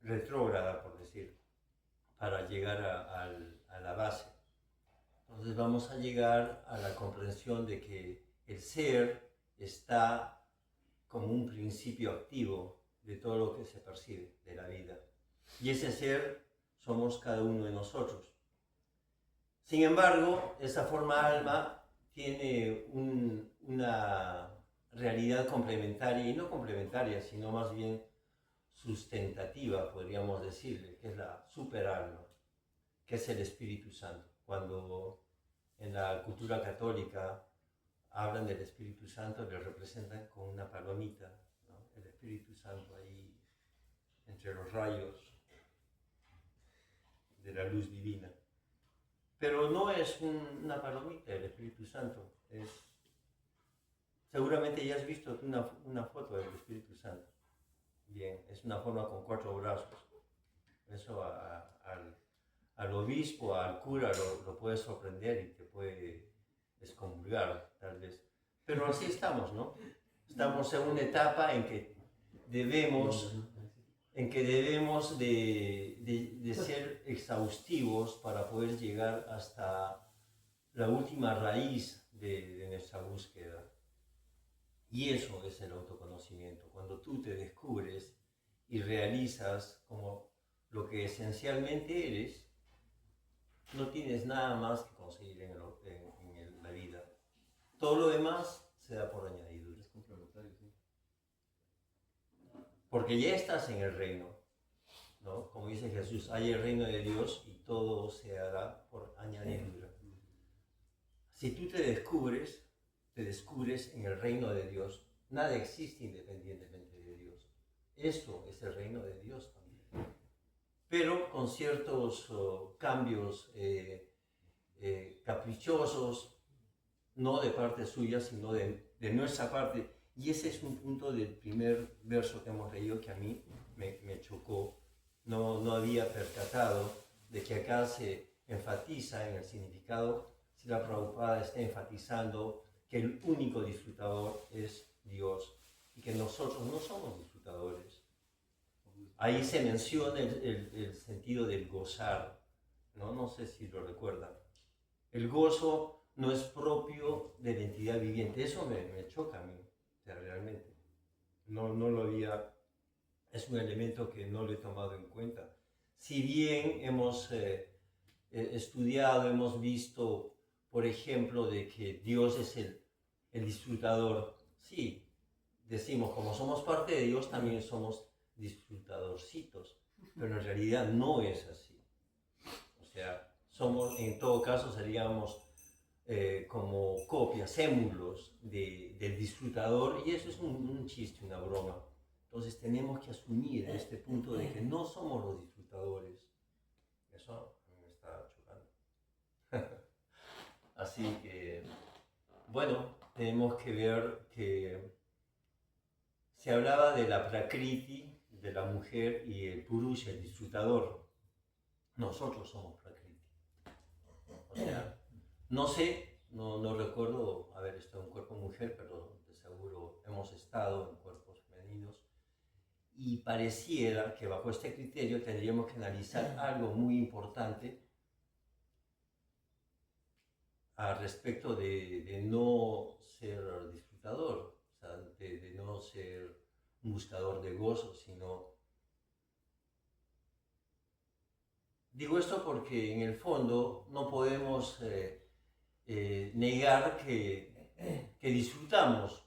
retrógrada, por decir, para llegar a la base. Entonces vamos a llegar a la comprensión de que el ser está como un principio activo de todo lo que se percibe de la vida. Y ese ser somos cada uno de nosotros. Sin embargo, esa forma alma tiene una realidad complementaria, y no complementaria, sino más bien sustentativa, podríamos decirle, que es la superalma, que es el Espíritu Santo. Cuando en la cultura católica hablan del Espíritu Santo, le representan con una palomita, ¿no? El Espíritu Santo ahí entre los rayos de la luz divina. Pero no es una palomita el Espíritu Santo, seguramente ya has visto una foto del Espíritu Santo. Bien, es una forma con 4 brazos. Eso al obispo, al cura, lo puede sorprender y te puede excomulgar, tal vez. Pero así estamos, ¿no? Estamos en una etapa en que debemos de ser exhaustivos para poder llegar hasta la última raíz de nuestra búsqueda. Y eso es el autoconocimiento, cuando tú te descubres y realizas como lo que esencialmente eres, no tienes nada más que conseguir en la vida. Todo lo demás se da por añadidura. Es complementario, sí. Porque ya estás en el reino, ¿no? Como dice Jesús, hay el reino de Dios y todo se hará por añadidura. Si tú te descubres en el reino de Dios. Nada existe independientemente de Dios. Esto es el reino de Dios también. Pero con ciertos cambios caprichosos, no de parte suya, sino de nuestra parte. Y ese es un punto del primer verso que hemos leído que a mí me chocó. No había percatado de que acá se enfatiza en el significado, si la Prabhupada está enfatizando que el único disfrutador es Dios y que nosotros no somos disfrutadores. Ahí se menciona el sentido del gozar, ¿no? No sé si lo recuerdan. El gozo no es propio de la entidad viviente. Eso me choca a mí, o sea, realmente. No lo había, es un elemento que no lo he tomado en cuenta. Si bien hemos estudiado, hemos visto, por ejemplo, de que Dios es el disfrutador, sí, decimos, como somos parte de Dios, también somos disfrutadorcitos, pero en realidad no es así. O sea, en todo caso seríamos como copias, émulos del disfrutador, y eso es un chiste, una broma. Entonces tenemos que asumir este punto de que no somos los disfrutadores. Eso me está chocando. Así que, bueno, tenemos que ver que se hablaba de la prakriti, de la mujer, y el purusha, el disfrutador. Nosotros somos prakriti. O sea, no sé, no recuerdo haber estado en cuerpo mujer, pero de seguro hemos estado en cuerpos femeninos. Y pareciera que bajo este criterio tendríamos que analizar algo muy importante al respecto de no ser disfrutador, o sea, de no ser un buscador de gozo, sino... Digo esto porque en el fondo no podemos negar que disfrutamos.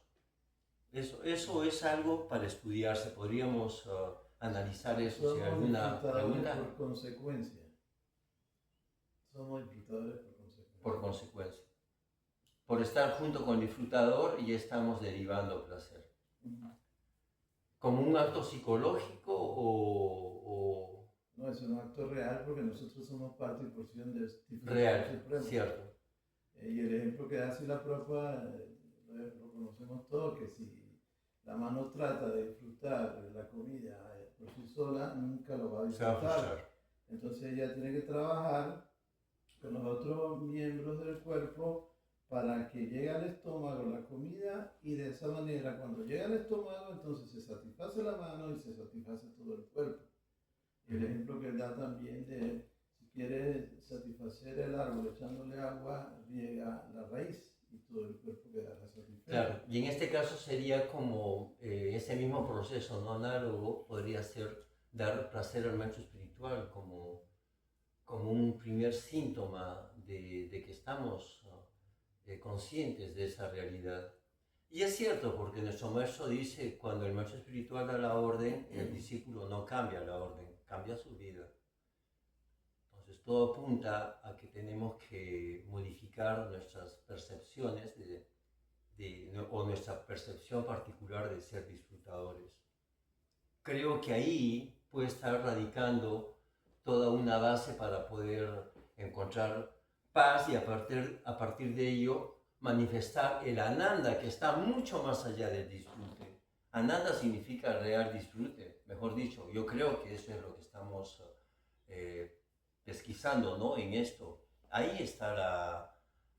Eso es algo para estudiarse. Podríamos analizar eso. Si hay alguna pregunta. Por consecuencia. Somos disfrutadores por consecuencia. Por consecuencia. Por estar junto con el disfrutador y estarnos derivando placer. ¿Como un acto psicológico o...? No, es un acto real porque nosotros somos parte y porción de este real, supremo. Cierto. Y el ejemplo que hace la Prabhupada, lo conocemos todos, que si la mano trata de disfrutar la comida por sí sola, nunca lo va a disfrutar. Entonces ella tiene que trabajar con los otros miembros del cuerpo para que llegue al estómago la comida, y de esa manera cuando llega al estómago entonces se satisface la mano y se satisface todo el cuerpo. Y el ejemplo que da también de si quiere satisfacer el árbol echándole agua, riega la raíz y todo el cuerpo quedará satisfecho. Claro, y en este caso sería como ese mismo proceso no análogo podría ser dar placer al maestro espiritual como un primer síntoma de que estamos conscientes de esa realidad. Y es cierto, porque nuestro maestro dice, cuando el maestro espiritual da la orden, el discípulo no cambia la orden, cambia su vida. Entonces todo apunta a que tenemos que modificar nuestras percepciones o nuestra percepción particular de ser disfrutadores. Creo que ahí puede estar radicando toda una base para poder encontrar paz y a partir de ello manifestar el ananda, que está mucho más allá del disfrute. Ananda significa real disfrute, mejor dicho. Yo creo que eso es lo que estamos pesquisando, ¿no?, en esto, ahí está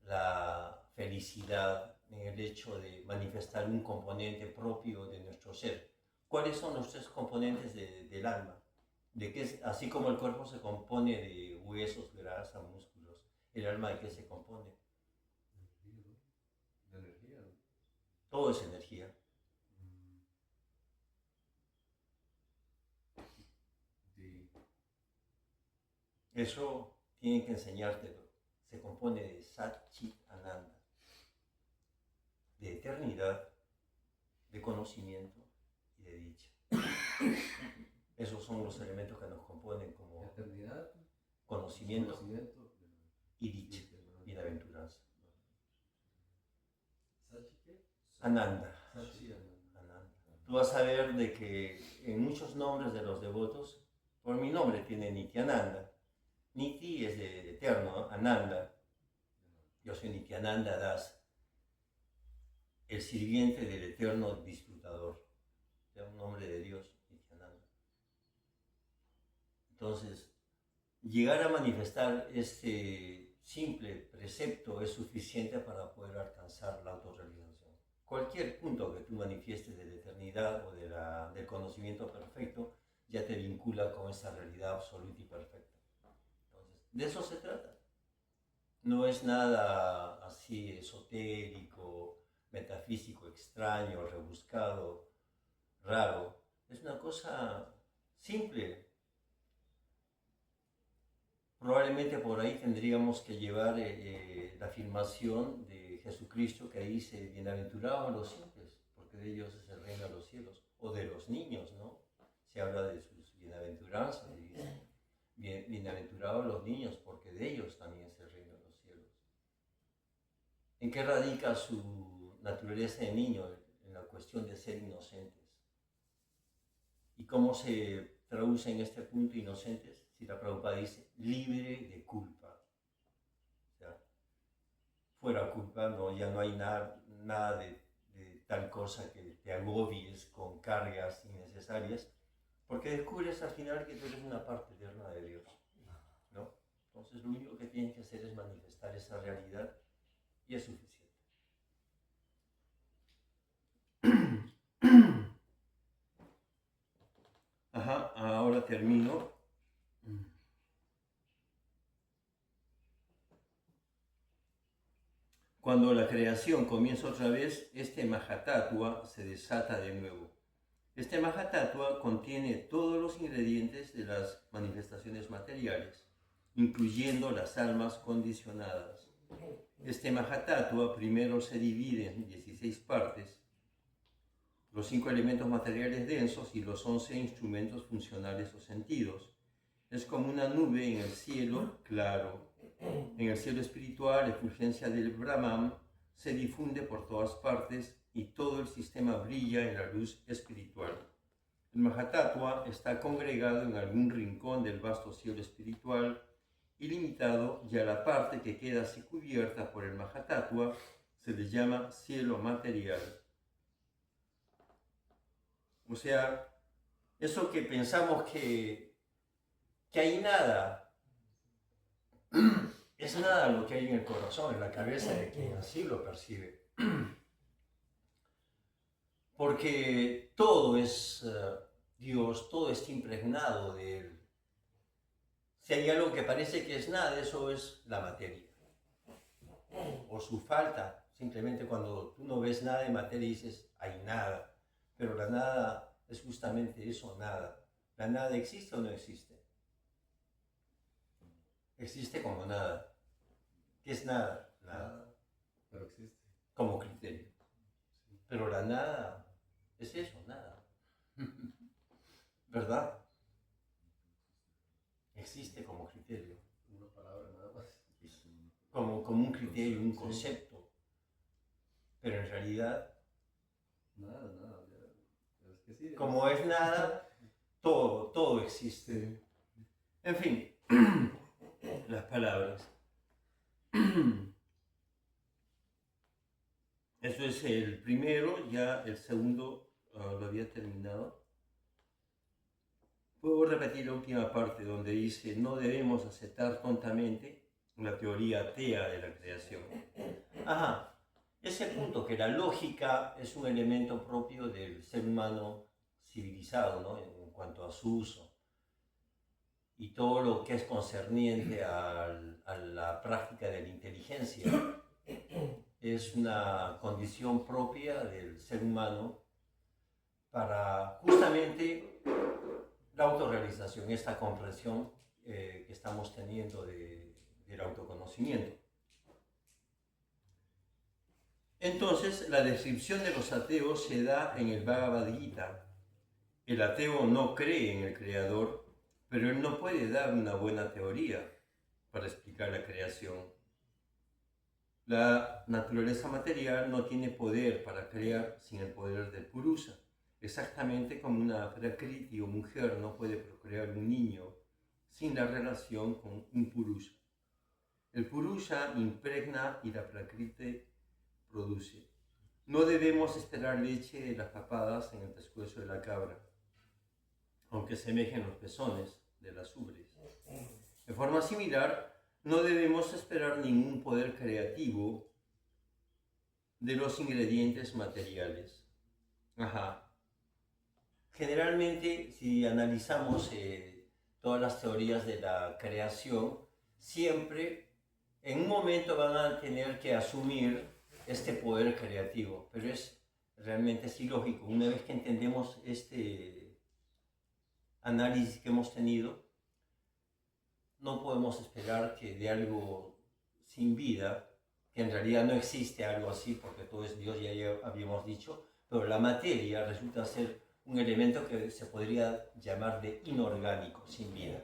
la felicidad en el hecho de manifestar un componente propio de nuestro ser. ¿Cuáles son los tres componentes del alma? Así como el cuerpo se compone de huesos, grasa, músculos, ¿el alma de qué se compone? De energía, ¿no? Todo es energía. Eso tienen que enseñártelo. Se compone de Sat Chit Ananda, de eternidad, de conocimiento y de dicha. Esos son los elementos que nos componen como Eternidad, conocimiento conocimiento y dicha, bienaventuranza. ¿Sachi qué? Ananda. Sachi Ananda. Tú vas a ver de que en muchos nombres de los devotos, por mi nombre tiene Nityananda. Niti es de eterno, Ananda. Yo soy Nityananda Das, el sirviente del eterno disfrutador. Es un nombre de Dios, Nityananda. Entonces, llegar a manifestar este simple precepto es suficiente para poder alcanzar la autorrealización. Cualquier punto que tú manifiestes de la eternidad o del conocimiento perfecto ya te vincula con esa realidad absoluta y perfecta. Entonces, de eso se trata. No es nada así esotérico, metafísico, extraño, rebuscado, raro. Es una cosa simple. Probablemente por ahí tendríamos que llevar la afirmación de Jesucristo que ahí dice, bienaventurados los simples, porque de ellos es el reino de los cielos. O de los niños, ¿no? Se habla de sus bienaventuranzas y dice, bienaventurados los niños, porque de ellos también es el reino de los cielos. ¿En qué radica su naturaleza de niño? En la cuestión de ser inocentes. ¿Y cómo se traduce en este punto inocentes? Si la Prabhupada dice, libre de culpa. O sea, fuera culpa, no, ya no hay nada de tal cosa que te agobies con cargas innecesarias, porque descubres al final que tú eres una parte eterna de Dios, ¿no? Entonces lo único que tienes que hacer es manifestar esa realidad y es suficiente. Ajá, ahora termino. Cuando la creación comienza otra vez, este Mahatattva se desata de nuevo. Este Mahatattva contiene todos los ingredientes de las manifestaciones materiales, incluyendo las almas condicionadas. Este Mahatattva primero se divide en 16 partes, los 5 elementos materiales densos y los 11 instrumentos funcionales o sentidos. Es como una nube en el cielo claro. En el cielo espiritual, la efulgencia del Brahman se difunde por todas partes y todo el sistema brilla en la luz espiritual. El Mahatattva está congregado en algún rincón del vasto cielo espiritual, ilimitado, y a la parte que queda así cubierta por el Mahatattva se le llama cielo material. O sea, eso que pensamos que hay nada, es nada lo que hay en el corazón, en la cabeza de quien así lo percibe. Porque todo es Dios, todo está impregnado de Él. Si hay algo que parece que es nada, eso es la materia. O su falta. Simplemente cuando tú no ves nada de materia dices, hay nada. Pero la nada es justamente eso, nada. ¿La nada existe o no existe? Existe como nada. ¿Qué es nada? Nada. Pero existe. Como criterio. Pero la nada es eso, nada. ¿Verdad? Existe como criterio. Una palabra nada más. Como un criterio, un concepto. Pero en realidad, Nada. Es que sí, como es nada, todo existe. Sí. En fin, las palabras. Eso es el primero, ya el segundo lo había terminado. Puedo repetir la última parte donde dice: no debemos aceptar tontamente la teoría atea de la creación. Ajá, ese punto que la lógica es un elemento propio del ser humano civilizado, ¿no? En cuanto a su uso. Y todo lo que es concerniente a la práctica de la inteligencia es una condición propia del ser humano para justamente la autorrealización, esta comprensión que estamos teniendo del autoconocimiento. Entonces, la descripción de los ateos se da en el Bhagavad Gita. El ateo no cree en el Creador, pero él no puede dar una buena teoría para explicar la creación. La naturaleza material no tiene poder para crear sin el poder del Purusha, exactamente como una Prakriti o mujer no puede procrear un niño sin la relación con un Purusha. El Purusha impregna y la Prakriti produce. No debemos esperar leche de las papadas en el pescuezo de la cabra, aunque semejen los pezones de las ubres. De forma similar, no debemos esperar ningún poder creativo de los ingredientes materiales. Ajá. Generalmente, si analizamos todas las teorías de la creación, siempre en un momento van a tener que asumir este poder creativo, pero es realmente ilógico. Una vez que entendemos este análisis que hemos tenido, no podemos esperar que de algo sin vida, que en realidad no existe algo así, porque todo es Dios, ya habíamos dicho, pero la materia resulta ser un elemento que se podría llamar de inorgánico, sin vida.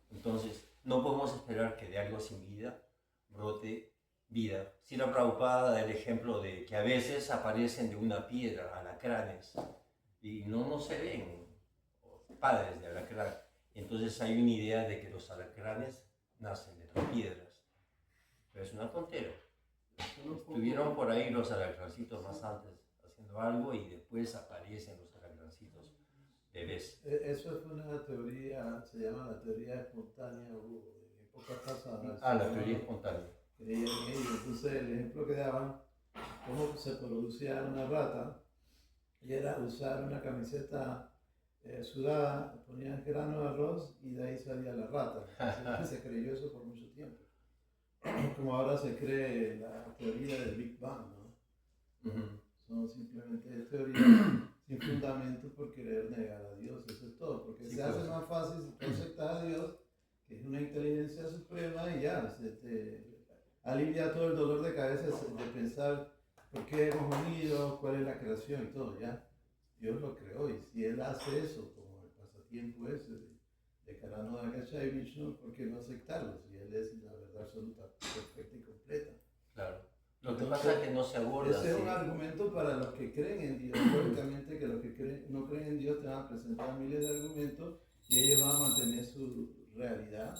Entonces, no podemos esperar que de algo sin vida brote vida. Srila Prabhupada da el ejemplo de que a veces aparecen de una piedra alacranes y no se ven padres de alacrán. Entonces hay una idea de que los alacranes nacen de las piedras. Pero es una tontera. Estuvieron por ahí los alacrancitos más antes haciendo algo y después aparecen los alacrancitos bebés. Eso es una teoría, se llama la teoría espontánea o de épocas pasadas. La teoría espontánea. Creían en ello. Entonces el ejemplo que daban, cómo se producía una rata, y era usar una camiseta sudada, ponían grano de arroz y de ahí salía la rata. Entonces, se creyó eso por mucho tiempo. Como ahora se cree la teoría del Big Bang, ¿no? Son simplemente teorías sin fundamento por querer negar a Dios, eso es todo, porque se hace más fácil aceptar a Dios, que es una inteligencia suprema, y ya, se te alivia todo el dolor de cabeza de pensar por qué hemos unido, cuál es la creación y todo, ya. Dios lo creó, y si Él hace eso, como el pasatiempo ese de Karano Agacha y Vishnu, ¿por qué no aceptarlo? Si Él es la verdad absoluta, perfecta y completa. Claro. Lo que pasa es que no se aborda. Ese es un argumento para los que creen en Dios. Lógicamente que los que no creen en Dios te van a presentar miles de argumentos y ellos van a mantener su realidad.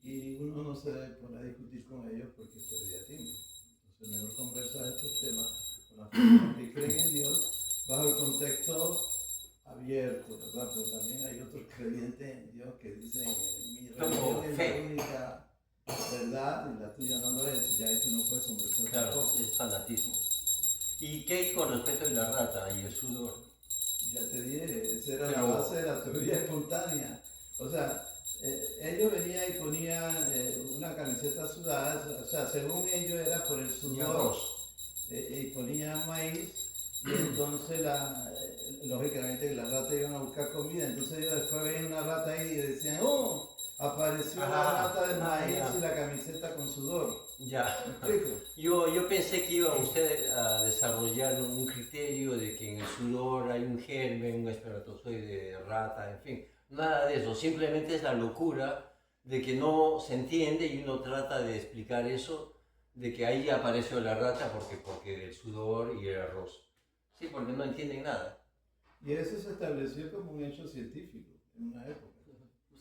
Y uno no se debe poner a discutir con ellos porque perdía tiempo. Entonces mejor conversar estos temas con las personas que creen en Dios bajo el contexto abierto, ¿verdad? Pero también hay otros creyentes en Dios que dicen mi religión es la única verdad y la tuya no lo es, ya ahí tú no puedes conversar. Claro, tampoco. es fanatismo. ¿Y qué hay con respecto a la rata y el sudor? Ya te dije, esa era la base de la teoría espontánea. O sea, ellos venían y ponían una camiseta sudada, o sea, según ellos era por el sudor, y ponían maíz, y entonces lógicamente las ratas iban a buscar comida, entonces ellos después veían una rata ahí y decían, ¡oh! Apareció la rata del maíz y la camiseta con sudor. Ya. ¿Me explico? Yo pensé que iba usted a desarrollar un criterio de que en el sudor hay un germen, un espermatozoide de rata, en fin. Nada de eso, simplemente es la locura de que no se entiende y uno trata de explicar eso, de que ahí apareció la rata porque del sudor y el arroz. Sí, porque no entienden nada. Y eso se estableció como un hecho científico en una época.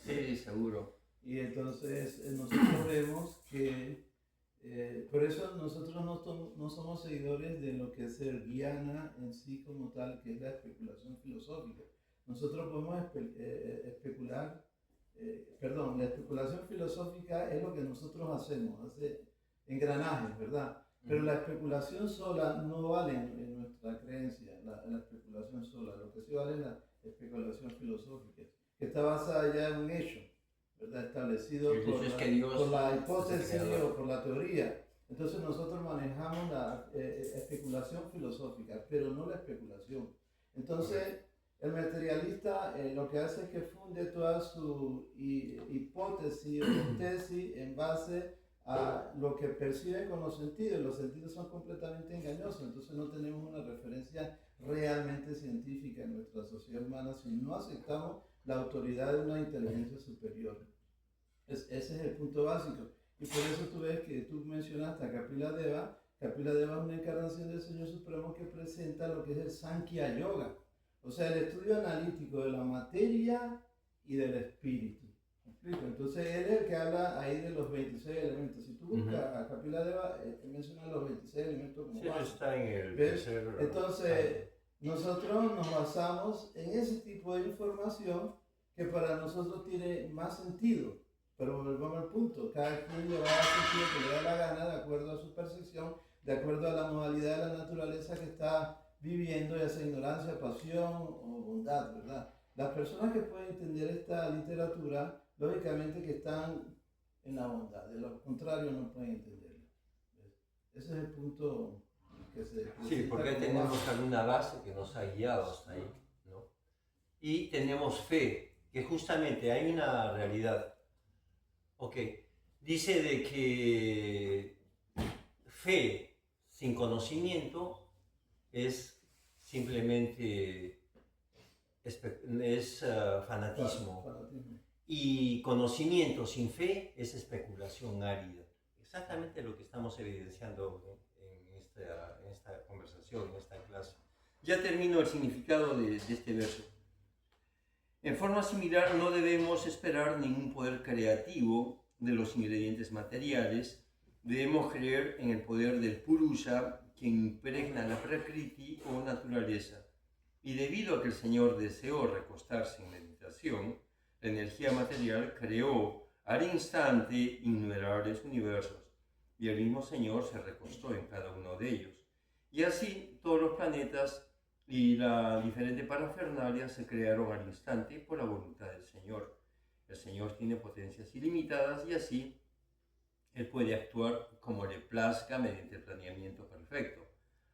Sí, seguro. Y entonces nosotros vemos que, por eso nosotros no somos seguidores de lo que es el Guiana en sí como tal, que es la especulación filosófica. nosotros podemos especular, perdón, la especulación filosófica es lo que nosotros hacemos, hace engranajes, ¿verdad? Pero la especulación sola no vale en nuestra creencia, la especulación sola. Lo que sí vale es la especulación filosófica, que está basada ya en un hecho, ¿verdad? Establecido por la hipótesis o por la teoría. Entonces nosotros manejamos la especulación filosófica, pero no la especulación. Entonces el materialista lo que hace es que funde toda su hipótesis o tesis en base a lo que percibe con los sentidos. Los sentidos son completamente engañosos, entonces no tenemos una referencia realmente científica en nuestra sociedad humana si no aceptamos la autoridad de una inteligencia superior. Ese es el punto básico. Y por eso tú ves que tú mencionaste a Kapila Deva. Kapila Deva es una encarnación del Señor Supremo que presenta lo que es el Sankhya Yoga, o sea, el estudio analítico de la materia y del espíritu. Entonces él es el que habla ahí de los 26 elementos. Si tú buscas a Kapila Deva, menciona los 26 elementos como base. Está en el tercer. Entonces nosotros nos basamos en ese tipo de información que para nosotros tiene más sentido. Pero volvamos al punto, cada quien le va a dar sentido que le da la gana de acuerdo a su percepción, de acuerdo a la modalidad de la naturaleza que está viviendo, ya sea ignorancia, pasión o bondad, ¿verdad? Las personas que pueden entender esta literatura, lógicamente que están en la bondad, de lo contrario no pueden entenderla. Ese es el punto que se... Sí, porque tenemos alguna base que nos ha guiado hasta ahí, ¿no? Y tenemos fe, que justamente hay una realidad. Ok, dice de que fe sin conocimiento es simplemente fanatismo. Y conocimiento sin fe es especulación árida. Exactamente lo que estamos evidenciando en esta conversación, en esta clase. Ya termino el significado de este verso. En forma similar, no debemos esperar ningún poder creativo de los ingredientes materiales. Debemos creer en el poder del Purusha que impregna la Prakriti o naturaleza. Y debido a que el Señor deseó recostarse en meditación, la energía material creó al instante innumerables universos, y el mismo Señor se recostó en cada uno de ellos. Y así todos los planetas y la diferente parafernalia se crearon al instante por la voluntad del Señor. El Señor tiene potencias ilimitadas y así Él puede actuar como le plazca mediante el planeamiento perfecto,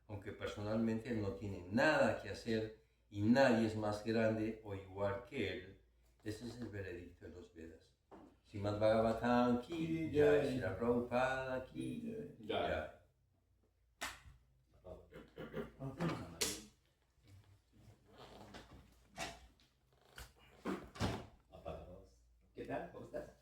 aunque personalmente Él no tiene nada que hacer y nadie es más grande o igual que Él. Ese es el veredicto de los Vedas. Srimad Bhagavatam ki jai, Srila Prabhupada ki jai. ¿Qué tal? ¿Cómo estás?